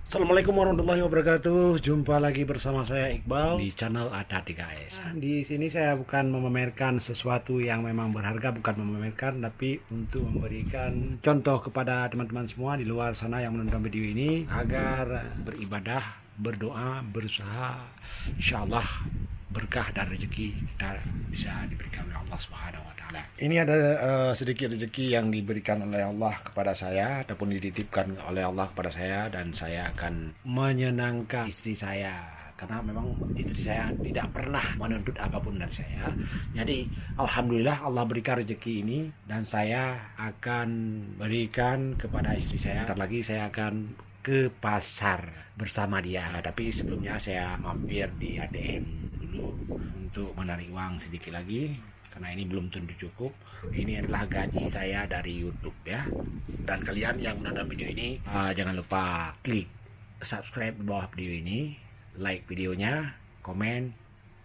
Assalamualaikum warahmatullahi wabarakatuh. Jumpa lagi bersama saya Iqbal di channel Ada 3S. Di sini saya bukan memamerkan sesuatu yang memang berharga, bukan memamerkan, tapi untuk memberikan contoh kepada teman-teman semua di luar sana yang menonton video ini agar beribadah, berdoa, berusaha, insyaallah berkah dan rezeki kita bisa diberikan oleh Allah Subhanahu wa taala. Ini ada sedikit rezeki yang diberikan oleh Allah kepada saya ataupun dititipkan oleh Allah kepada saya, dan saya akan menyenangkan istri saya karena memang istri saya tidak pernah menuntut apapun dari saya. Jadi alhamdulillah Allah berikan rezeki ini dan saya akan berikan kepada istri saya. Bentar lagi saya akan ke pasar bersama dia, tapi sebelumnya saya mampir di ATM dulu untuk menarik uang sedikit lagi karena ini belum tentu cukup. Ini adalah gaji saya dari YouTube ya. Dan kalian yang menonton video ini jangan lupa klik subscribe di bawah video ini, like videonya, comment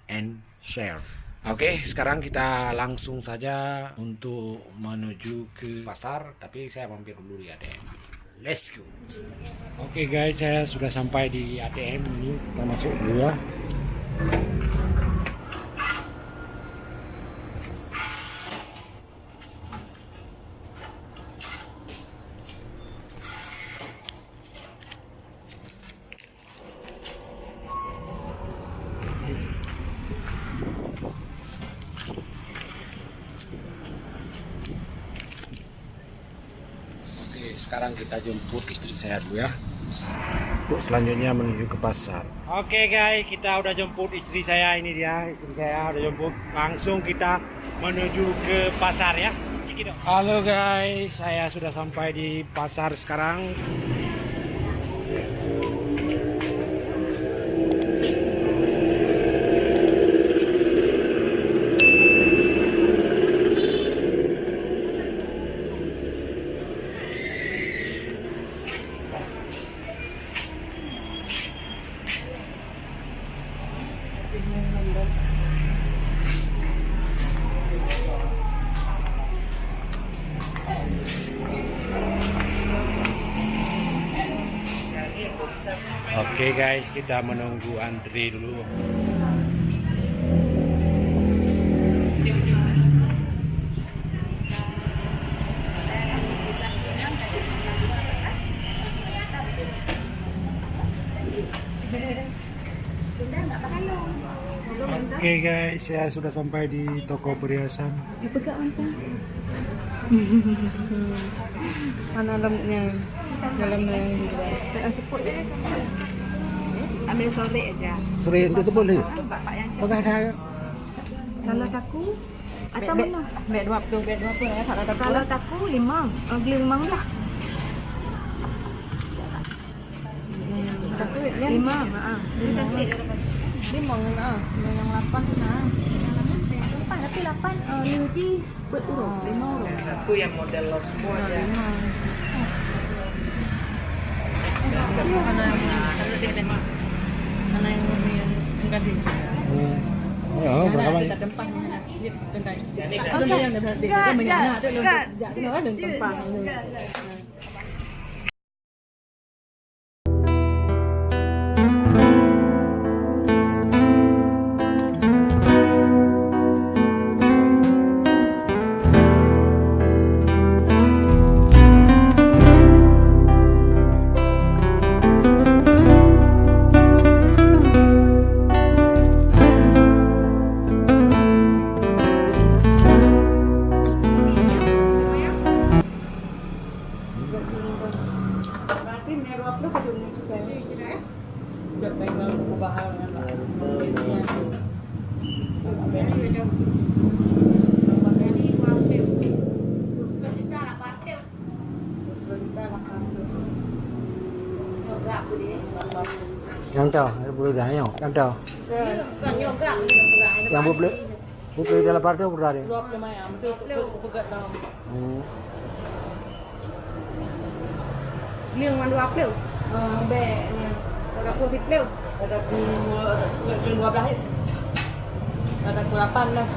and share. Oke, sekarang kita langsung saja untuk menuju ke pasar, tapi saya mampir dulu di ATM. Let's go. Oke guys, saya sudah sampai di ATM ini. Kita masuk dulu ya. Sekarang kita jemput istri saya dulu ya, untuk selanjutnya menuju ke pasar. Oke guys, kita udah jemput istri saya. Ini dia istri saya udah jemput. Langsung kita menuju ke pasar ya. Halo guys, saya sudah sampai di pasar sekarang. Oke guys, kita menunggu antri dulu. Oke guys, saya sudah sampai di toko perhiasan. Mana dalamnya? Dalamnya yang di ambil sore aja. Sore itu boleh? Bapak yang Apakah ada? kalau taku atau mana? Bed 20 ya. Kalau taku 5, beli 5 enggak? Taku 5, heeh. 5 enggak? Yang 8 nah. Tapi 8 Ninji buat urut 5 urut. Satu yang model los semua ya. Mana yang gading? Oh, berapa banyak? Kita tempang ni tentang. Ada yang ada banyak ada ada tempang. Yang tahu, ada bulu dah yang tahu. Yang bulu dalam partai berapa dia? 20 mayam, betul pegat dalam. Liang mandu apel. Be ni. Ada putih pleu. Ada 12. Ada 8 lah.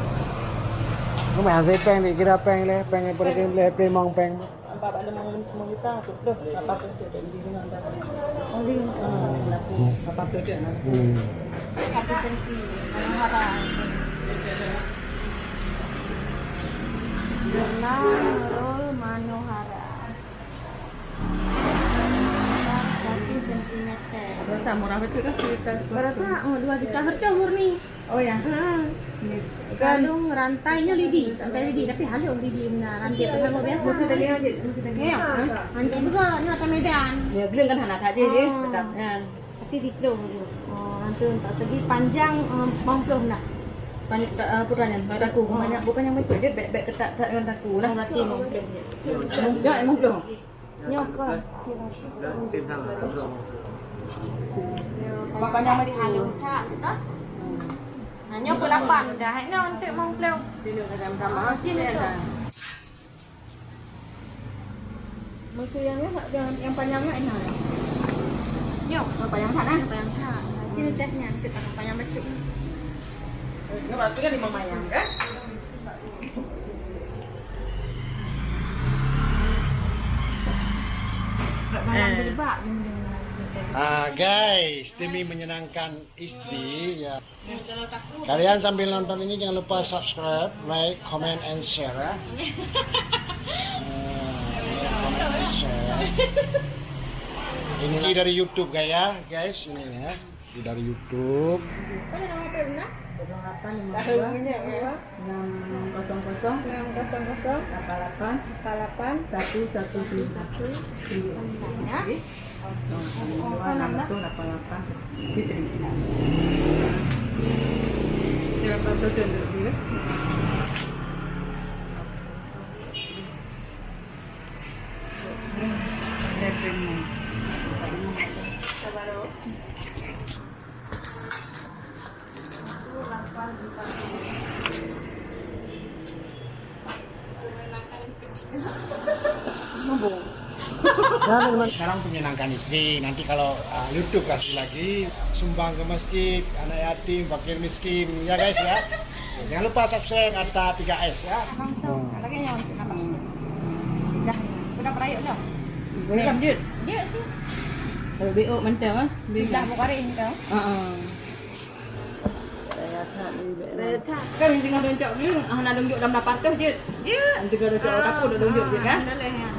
Không phải ăn thấy peng thì cái peng này peng pergi beli peng mang peng. 14 Pak lemang semua kita tu. Loh, apa tu dia di sini ada. Oh, di. Apa tu dia? 1 senti. Manohara. Jurnal roll Manohara. 1 sentimeter. Berapa murah betul kan kita? Berapa? Oh, 2 juta harga murni. Oh ya. Kalung rantainya lidi, rantai lidi tapi halus lidi benar. Rantai apa sama biasa. Mesti tadi aja, mesti tadi. Ya, rantai juga ni atas medan. Ya, beli kan anak aja je, dekatnya. Tapi diklo dulu. Oh, rantai untuk segi panjang 90 nak. Banyak pertanyaan pada aku. Banyak bukan yang betul dia beg ketat dengan aku lah. Berarti 90. Enggak, emang belum. Nyokor. Apa panjang mari halus tak, betul? Hanya pukul 8 dah. Ini untuk 90. Sini ada sama. Sini tu. Maksud yang panjangnya enak. Nyok. Yang panjang sana. Panjang tak. Sini tesnya. Kita panjang bacuk. Ini berarti kan 5 mayang kan? Panjang berbak. Guys, demi menyenangkan istri ya. Kalian sambil nonton ini jangan lupa subscribe, like, comment, and share ya. Comment and share. Ini dari YouTube guys, ini ya. Ini dari YouTube. Kau nama apa benar? 0852 600 88 117 Ya. Sekarang menyenangkan istri. Nanti kalau YouTube kasih lagi sumbang ke masjid, anak yatim, fakir miskin ya guys ya. Jangan lupa subscribe Arta 3S ya. Langsung. Lagi yang untuk apa? Dah. Sudah perayuk dah. Berapa dia? Dia sih. Kalau BO mentang ah. Dah buka ring kau. Kan yang tinggal doncok ni, nak doncok dalam 800 je. Ya. Nanti kalau doncok takut dah doncok je kan. Dah lah.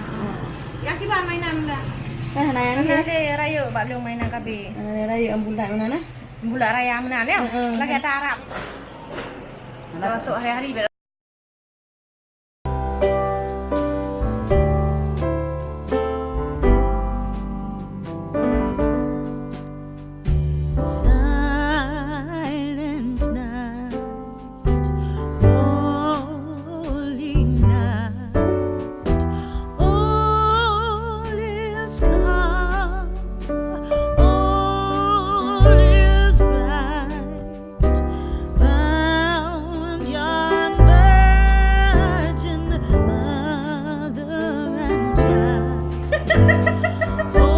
Ya kita mainan dah. Kan nanya ni. Ada raya baklung mainan kabe. Raya ambulan mana nah? Bulan raya mana ni? Lagi ada Arab. Masuk hari-hari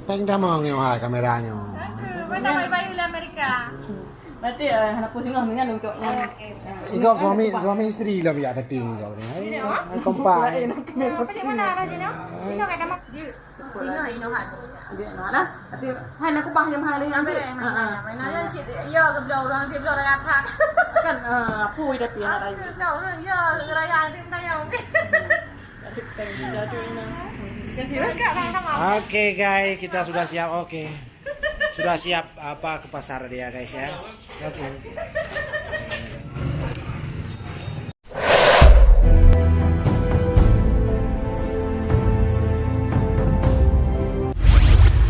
Peng dah mau ngewah kameranya. Mana bayi-bayi di Amerika. Berarti anak pusing lah dengan doncoknya. Ikaw suami istri lah biar keting kau ni. Kompak. Apa di mana arah dia? Ini kata mak dia. Ini hat. Dia nak tapi hai nak kupang jam hari ambil. Mainan cik ya ke belau orang dia belau raya tak. Kan pui tapi anak raya. Tahu ya raya dia tanya okey. Oke guys, kita sudah siap. Oke. Sudah siap apa ke pasar dia guys ya. Oke.